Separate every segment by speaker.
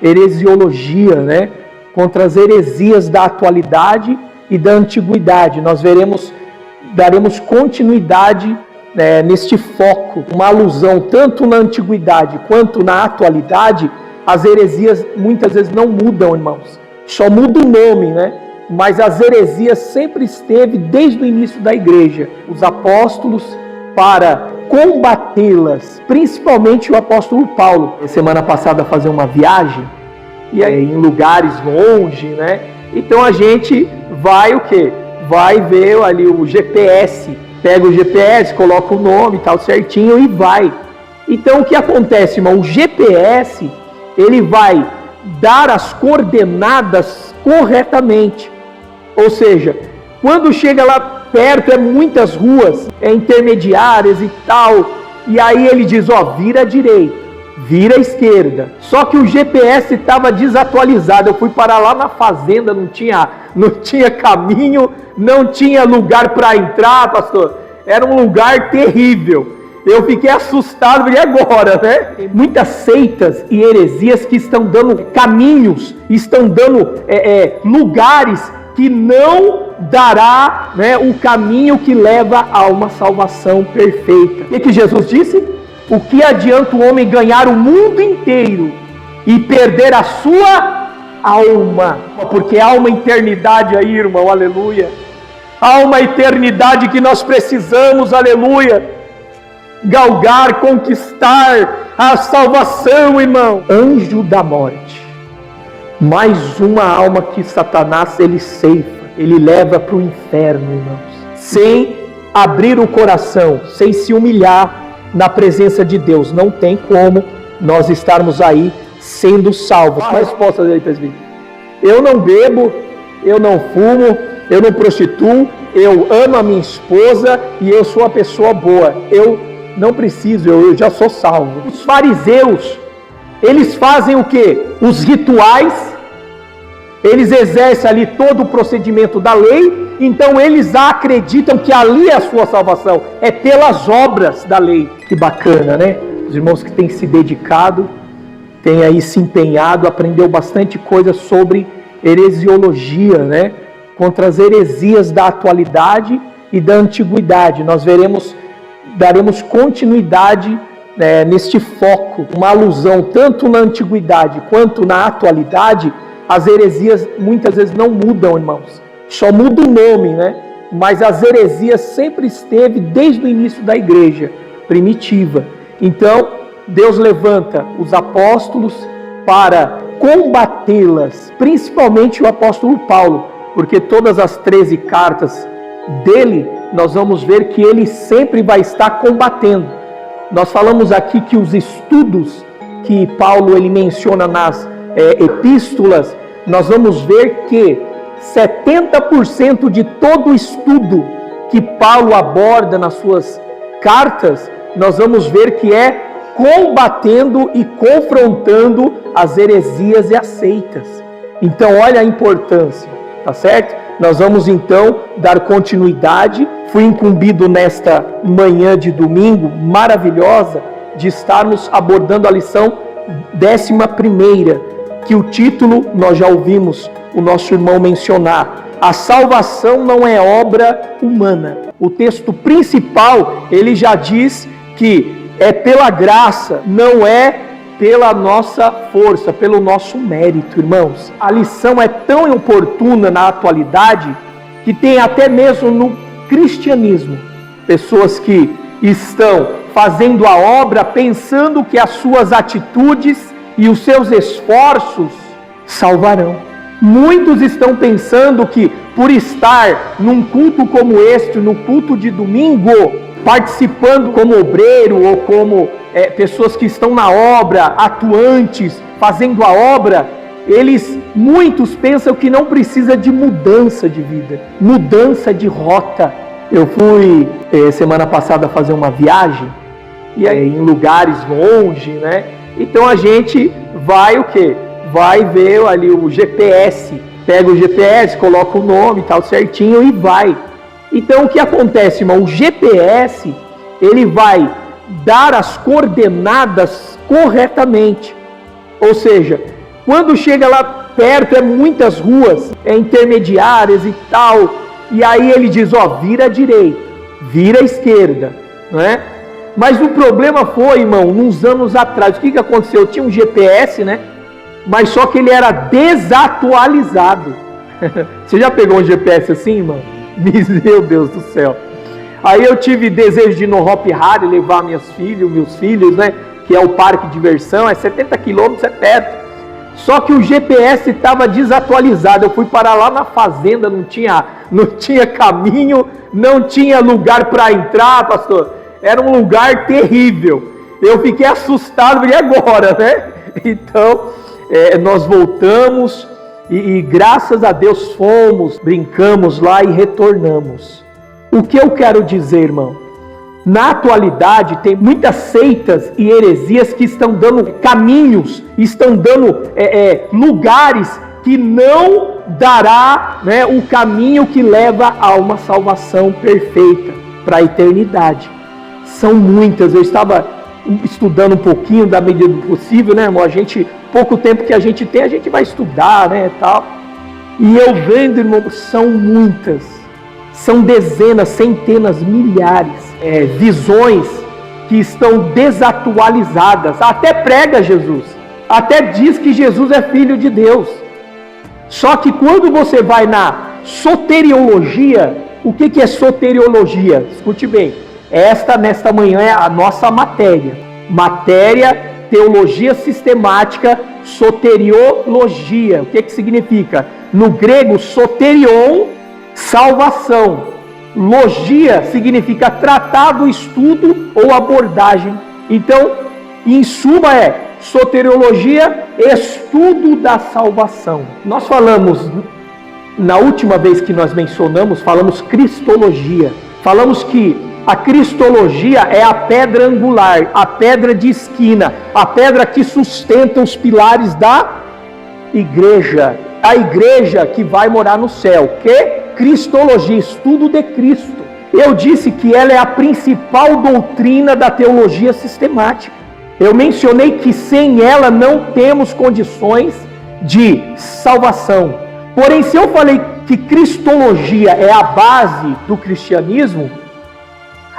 Speaker 1: heresiologia, né? Contra as heresias da atualidade e da antiguidade. Nós daremos continuidade neste foco, uma alusão tanto na antiguidade quanto na atualidade. As heresias muitas vezes não mudam, irmãos. Só muda o nome, né? Mas as heresias sempre esteve desde o início da igreja. Os apóstolos, para combatê-las, principalmente o apóstolo Paulo. Semana passada fazer uma viagem, e aí em lugares longe, né? Então a gente vai o quê? Vai ver ali o GPS, pega o GPS, coloca o nome e tal certinho e vai. Então o que acontece, irmão? O GPS, ele vai dar as coordenadas corretamente. Ou seja, quando chega lá perto, muitas ruas, intermediárias e tal, e aí ele diz, vira à direita, vira à esquerda. Só que o GPS estava desatualizado. Eu fui parar lá na fazenda, não tinha caminho, não tinha lugar para entrar, pastor. Era um lugar terrível. Eu fiquei assustado, e agora, né? Tem muitas seitas e heresias que estão dando caminhos, estão dando lugares que não dará, né, o caminho que leva a uma salvação perfeita. O que Jesus disse? O que adianta o homem ganhar o mundo inteiro e perder a sua alma? Porque há uma eternidade aí, irmão, aleluia. Há uma eternidade que nós precisamos, aleluia, galgar, conquistar a salvação, irmão. Anjo da morte, mais uma alma que Satanás ele ceifa, ele leva para o inferno, irmãos, sem abrir o coração, sem se humilhar na presença de Deus. Não tem como nós estarmos aí sendo salvos. A resposta dele, presbítero: eu não bebo, eu não fumo, eu não prostituo, eu amo a minha esposa e eu sou uma pessoa boa. Eu não preciso, eu já sou salvo. Os fariseus, eles fazem o quê? Os rituais, eles exercem ali todo o procedimento da lei, então eles acreditam que ali é a sua salvação, é pelas obras da lei. Que bacana, né? Os irmãos que têm se dedicado, têm aí se empenhado, aprendeu bastante coisa sobre heresiologia, né? Contra as heresias da atualidade e da antiguidade. Nós daremos continuidade neste foco, uma alusão tanto na antiguidade quanto na atualidade. As heresias muitas vezes não mudam, irmãos. Só muda o nome, né? Mas as heresias sempre esteve desde o início da igreja primitiva. Então, Deus levanta os apóstolos para combatê-las, principalmente o apóstolo Paulo, porque todas as 13 cartas dele, nós vamos ver que ele sempre vai estar combatendo. Nós falamos aqui que os estudos que Paulo ele menciona nas epístolas, nós vamos ver que 70% de todo o estudo que Paulo aborda nas suas cartas, nós vamos ver que é combatendo e confrontando as heresias e as seitas. Então, olha a importância, tá certo? Nós vamos então dar continuidade. Fui incumbido nesta manhã de domingo maravilhosa de estarmos abordando a lição 11ª, que o título nós já ouvimos o nosso irmão mencionar: a salvação não é obra humana. O texto principal, ele já diz que é pela graça, não é pela nossa força, pelo nosso mérito, irmãos. A lição é tão oportuna na atualidade que tem até mesmo no cristianismo pessoas que estão fazendo a obra pensando que as suas atitudes e os seus esforços salvarão. Muitos estão pensando que por estar num culto como este, no culto de domingo, participando como obreiro ou como pessoas que estão na obra, atuantes, fazendo a obra, muitos pensam que não precisa de mudança de vida, mudança de rota. Eu fui semana passada fazer uma viagem, e aí em lugares longe, né? Então a gente vai o quê? Vai ver ali o GPS, pega o GPS, coloca o nome e tal certinho e vai. Então o que acontece, irmão? O GPS, ele vai dar as coordenadas corretamente. Ou seja, Quando chega lá perto, é muitas ruas, intermediárias e tal. E aí ele diz, vira à direita, vira à esquerda, não é? Mas o problema foi, irmão, uns anos atrás, o que aconteceu? Tinha um GPS, né? Mas só que ele era desatualizado. Você já pegou um GPS assim, irmão? Meu Deus do céu. Aí eu tive desejo de ir no Hop Hari, levar meus filhos, né? Que é o parque de diversão, é 70 quilômetros, é perto. Só que o GPS estava desatualizado. Eu fui parar lá na fazenda, não tinha caminho, não tinha lugar para entrar, pastor. Era um lugar terrível. Eu fiquei assustado, e agora, né? Então, nós voltamos e graças a Deus fomos, brincamos lá e retornamos. O que eu quero dizer, irmão? Na atualidade tem muitas seitas e heresias que estão dando caminhos, estão dando lugares que não dará, né, o caminho que leva a uma salvação perfeita para a eternidade. São muitas. Eu estava estudando um pouquinho da medida do possível, né, irmão? Pouco tempo que a gente tem, a gente vai estudar, né, tal. E eu vendo, irmão, são muitas. São dezenas, centenas, milhares. Visões que estão desatualizadas. Até prega Jesus. Até diz que Jesus é filho de Deus. Só que quando você vai na soteriologia, o que é soteriologia? Escute bem. Nesta manhã é a nossa matéria. Matéria, teologia sistemática, soteriologia. O que significa? No grego, soterion, salvação. Logia significa tratado, estudo ou abordagem. Então, em suma soteriologia, estudo da salvação. Nós falamos, na última vez que nós mencionamos, falamos cristologia. Falamos que a cristologia é a pedra angular, a pedra de esquina, a pedra que sustenta os pilares da igreja. A igreja que vai morar no céu. Que? Cristologia, estudo de Cristo. Eu disse que ela é a principal doutrina da teologia sistemática. Eu mencionei que sem ela não temos condições de salvação. Porém, se eu falei que cristologia é a base do cristianismo,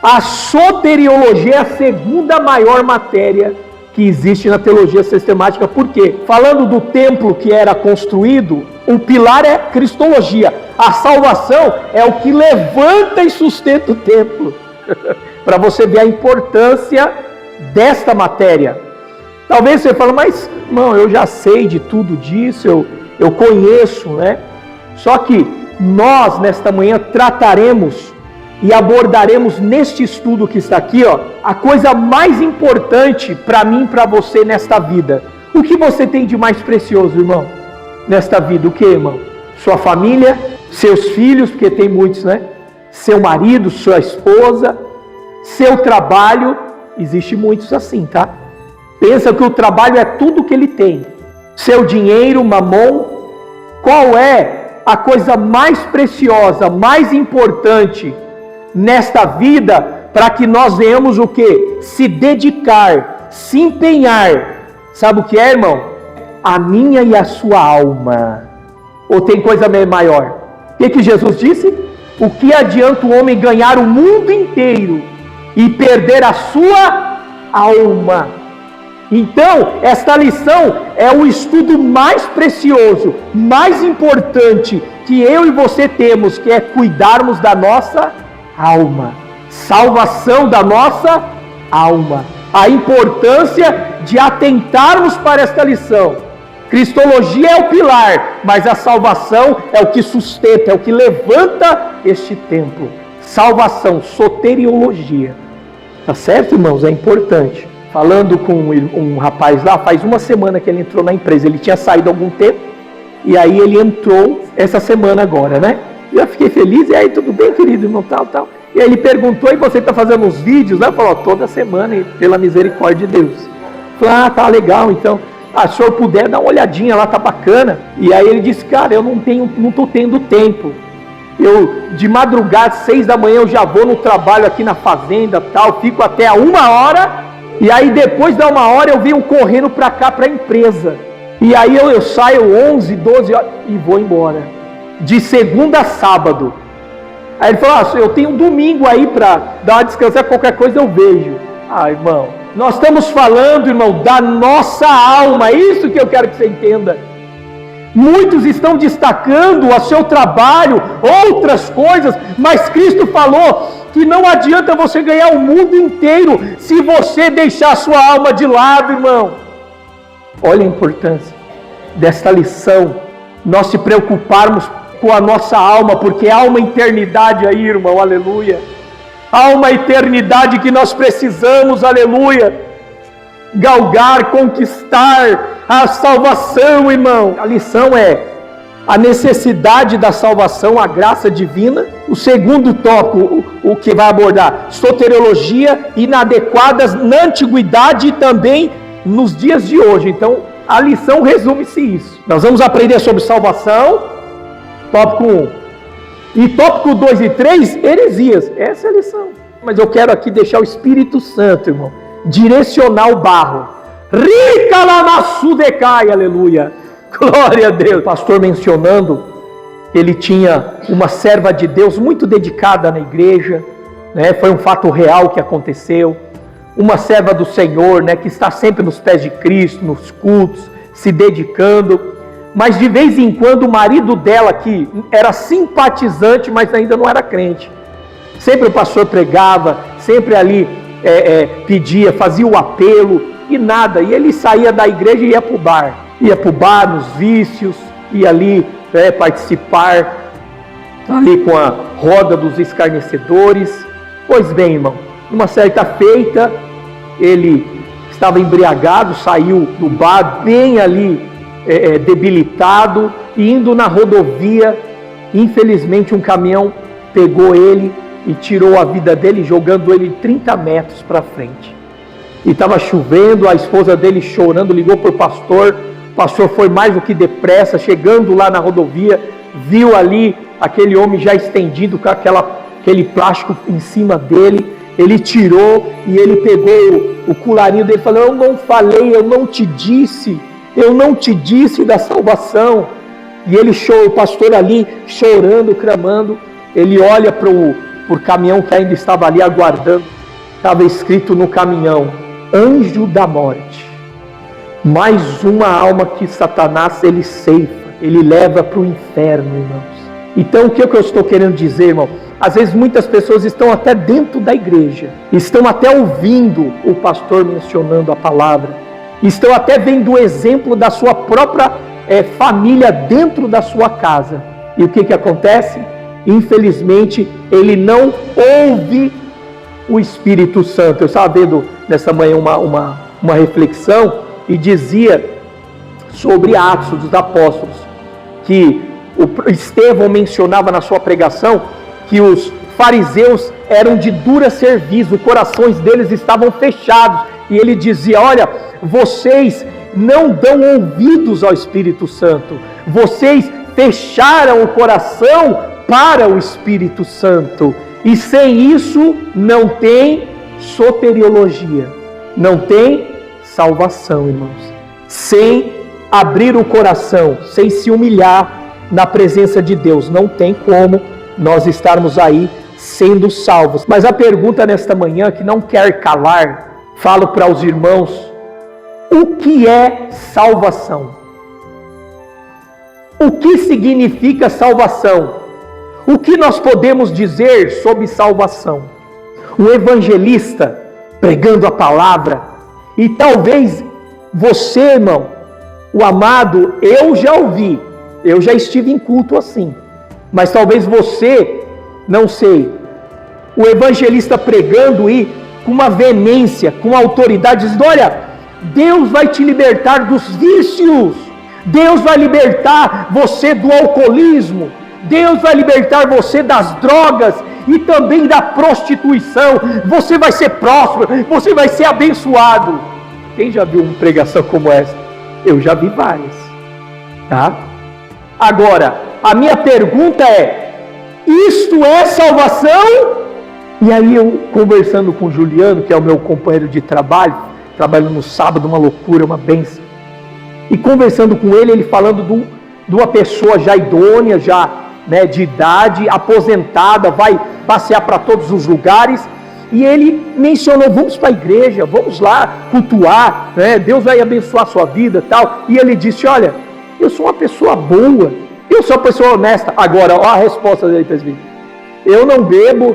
Speaker 1: a soteriologia é a segunda maior matéria que existe na teologia sistemática. Por quê? Falando do templo que era construído, o pilar é cristologia. A salvação é o que levanta e sustenta o templo. Para você ver a importância desta matéria. Talvez você fale, mas não, eu já sei de tudo disso, eu conheço, né? Só que nós, nesta manhã, trataremos e abordaremos neste estudo que está aqui, a coisa mais importante para mim e para você nesta vida. O que você tem de mais precioso, irmão, nesta vida? O que, irmão? Sua família, seus filhos, porque tem muitos, né? Seu marido, sua esposa, seu trabalho. Existe muitos assim, tá? Pensa que o trabalho é tudo que ele tem. Seu dinheiro, mamon. Qual é a coisa mais preciosa, mais importante nesta vida, para que nós venhamos o quê? Se dedicar, se empenhar. Sabe o que é, irmão? A minha e a sua alma. Ou tem coisa maior? O que Jesus disse? O que adianta o homem ganhar o mundo inteiro e perder a sua alma? Então, esta lição é o estudo mais precioso, mais importante que eu e você temos, que é cuidarmos da nossa alma, salvação da nossa alma. A importância de atentarmos para esta lição. Cristologia é o pilar, mas a salvação é o que sustenta, é o que levanta este templo. Salvação, soteriologia. Tá certo, irmãos? É importante. Falando com um rapaz lá, faz uma semana que ele entrou na empresa. Ele tinha saído há algum tempo, e aí ele entrou essa semana agora, né? Eu fiquei feliz, e aí, tudo bem, querido irmão, tal. E aí ele perguntou, e você está fazendo uns vídeos, né? Falou, toda semana, pela misericórdia de Deus. Falei, tá legal, então. Se o senhor puder, dá uma olhadinha lá, tá bacana. E aí ele disse, cara, eu não tô tendo tempo. Eu, de madrugada, 6 da manhã, eu já vou no trabalho aqui na fazenda, tal, fico até a 1 hora, e aí depois da 1 hora eu venho correndo para cá, para a empresa. E aí eu saio 11, 12 horas e vou embora. De segunda a sábado. Aí ele falou, eu tenho um domingo aí para dar uma descansada, qualquer coisa eu vejo. Irmão, nós estamos falando, irmão, da nossa alma, é isso que eu quero que você entenda. Muitos estão destacando o seu trabalho, outras coisas, mas Cristo falou que não adianta você ganhar o mundo inteiro se você deixar a sua alma de lado, irmão. Olha a importância desta lição, nós se preocuparmos com a nossa alma, porque há uma eternidade aí, irmão, aleluia. Há uma eternidade que nós precisamos, aleluia, galgar, conquistar a salvação, irmão. A lição é a necessidade da salvação, a graça divina. O segundo tópico, o que vai abordar, soteriologia inadequadas na antiguidade e também nos dias de hoje. Então, a lição resume-se isso. Nós vamos aprender sobre salvação, tópico 1. E tópico 2 e 3, heresias. Essa é a lição. Mas eu quero aqui deixar o Espírito Santo, irmão, direcionar o barro. Rica lamassu decai, aleluia. Glória a Deus. O pastor mencionando, ele tinha uma serva de Deus muito dedicada na igreja, né? Foi um fato real que aconteceu. Uma serva do Senhor, né, que está sempre nos pés de Cristo, nos cultos, se dedicando. Mas de vez em quando o marido dela, que era simpatizante, mas ainda não era crente, sempre o pastor pregava, sempre ali pedia, fazia o apelo e nada. E ele saía da igreja e ia para o bar. Ia para o bar, nos vícios, ia ali participar ali com a roda dos escarnecedores. Pois bem, irmão, uma certa feita, ele estava embriagado, saiu do bar bem ali debilitado, e indo na rodovia, infelizmente um caminhão pegou ele e tirou a vida dele, jogando ele 30 metros para frente. E estava chovendo, a esposa dele chorando, ligou para o pastor foi mais do que depressa, chegando lá na rodovia, viu ali aquele homem já estendido com aquele plástico em cima dele. Ele tirou e ele pegou o colarinho dele e falou, eu não falei, eu não te disse da salvação. E ele o pastor ali chorando, clamando, ele olha para o caminhão que ainda estava ali aguardando, estava escrito no caminhão, anjo da morte, mais uma alma que Satanás ele ceifa, ele leva para o inferno, irmãos. Então o que eu estou querendo dizer, irmão? Às vezes muitas pessoas estão até dentro da igreja, estão até ouvindo o pastor mencionando a palavra, estão até vendo o exemplo da sua própria família dentro da sua casa. E o que acontece? Infelizmente, ele não ouve o Espírito Santo. Eu estava vendo nessa manhã uma reflexão e dizia sobre Atos dos Apóstolos, que o Estevão mencionava na sua pregação que os fariseus eram de dura serviço, os corações deles estavam fechados, e ele dizia, olha, vocês não dão ouvidos ao Espírito Santo, vocês fecharam o coração para o Espírito Santo, e sem isso não tem soteriologia, não tem salvação, irmãos. Sem abrir o coração, sem se humilhar na presença de Deus, não tem como nós estarmos aí sendo salvos. Mas a pergunta nesta manhã, que não quer calar, falo para os irmãos, o que é salvação? O que significa salvação? O que nós podemos dizer sobre salvação? Um evangelista pregando a palavra, e talvez você, irmão, o amado, eu já ouvi, eu já estive em culto assim, mas talvez você, não sei, o evangelista pregando e com uma veemência, com autoridade, dizendo, olha, Deus vai te libertar dos vícios, Deus vai libertar você do alcoolismo, Deus vai libertar você das drogas e também da prostituição, você vai ser próspero, você vai ser abençoado. Quem já viu uma pregação como essa? Eu já vi várias, tá? Agora, a minha pergunta é, isto é salvação? E aí eu, conversando com o Juliano, que é o meu companheiro de trabalho, trabalhando no sábado, uma loucura, uma bênção. E conversando com ele, ele falando de uma pessoa já idônea, já, né, de idade, aposentada, vai passear para todos os lugares. E ele mencionou, vamos para a igreja, vamos lá cultuar, né? Deus vai abençoar a sua vida e tal. E ele disse, olha, eu sou uma pessoa boa, eu sou uma pessoa honesta. Agora, olha a resposta dele, presbítero. Eu não bebo,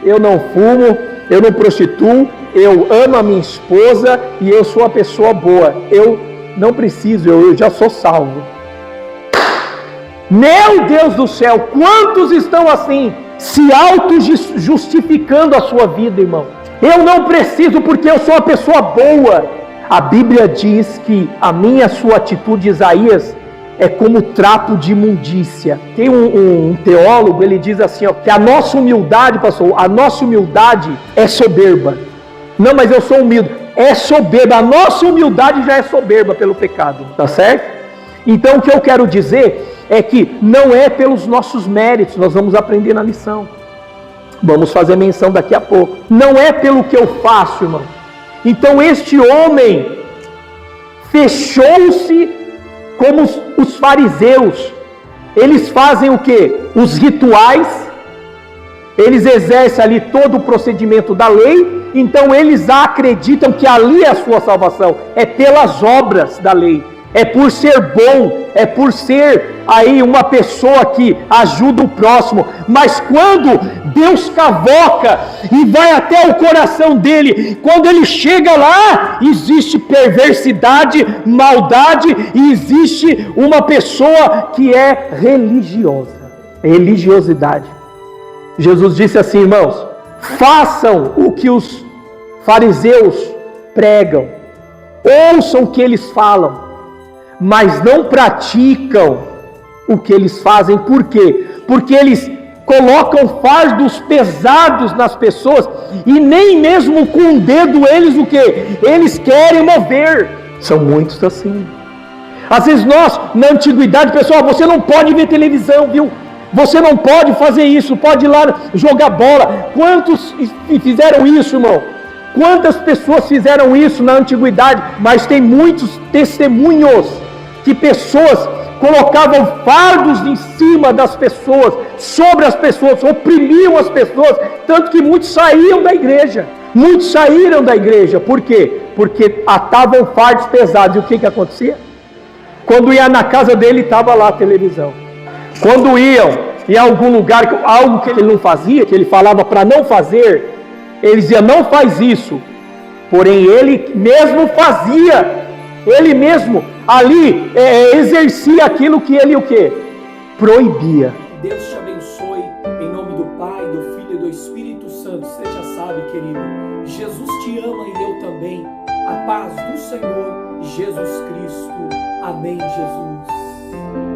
Speaker 1: eu não fumo, eu não prostituo, eu amo a minha esposa e eu sou uma pessoa boa. Eu não preciso, eu já sou salvo. Meu Deus do céu, quantos estão assim, se auto-justificando a sua vida, irmão? Eu não preciso porque eu sou uma pessoa boa. A Bíblia diz que a minha, a sua atitude, Isaías, é como trapo de imundícia. Tem um teólogo, ele diz assim, ó, que a nossa humildade, pastor, a nossa humildade é soberba. Não, mas eu sou humilde. É soberba, a nossa humildade já é soberba pelo pecado, tá certo? Então o que eu quero dizer é que não é pelos nossos méritos, nós vamos aprender na lição. Vamos fazer menção daqui a pouco. Não é pelo que eu faço, irmão. Então este homem fechou-se como os fariseus. Eles fazem o quê? Os rituais. Eles exercem ali todo o procedimento da lei. Então eles acreditam que ali é a sua salvação. É pelas obras da lei. É por ser bom, é por ser aí uma pessoa que ajuda o próximo. Mas quando Deus cavoca e vai até o coração dele, quando ele chega lá, existe perversidade, maldade e existe uma pessoa que é religiosa. Religiosidade. Jesus disse assim, irmãos, façam o que os fariseus pregam, ouçam o que eles falam, mas não praticam o que eles fazem. Por quê? Porque eles colocam fardos pesados nas pessoas e nem mesmo com o dedo eles o quê? Eles querem mover. São muitos assim. Às vezes nós, na antiguidade, pessoal, você não pode ver televisão, viu? Você não pode fazer isso, pode ir lá jogar bola. Quantos fizeram isso, irmão? Quantas pessoas fizeram isso na antiguidade? Mas tem muitos testemunhos que pessoas colocavam fardos em cima das pessoas, sobre as pessoas, oprimiam as pessoas, tanto que muitos saíam da igreja. Muitos saíram da igreja. Por quê? Porque atavam fardos pesados. E o que acontecia? Quando ia na casa dele, estava lá a televisão. Quando iam em algum lugar, algo que ele não fazia, que ele falava para não fazer, ele dizia, não faz isso. Porém, ele mesmo fazia. Ele mesmo ali exercia aquilo que ele o quê? Proibia.
Speaker 2: Deus te abençoe, em nome do Pai, do Filho e do Espírito Santo. Você já sabe, querido, Jesus te ama e eu também. A paz do Senhor Jesus Cristo. Amém, Jesus.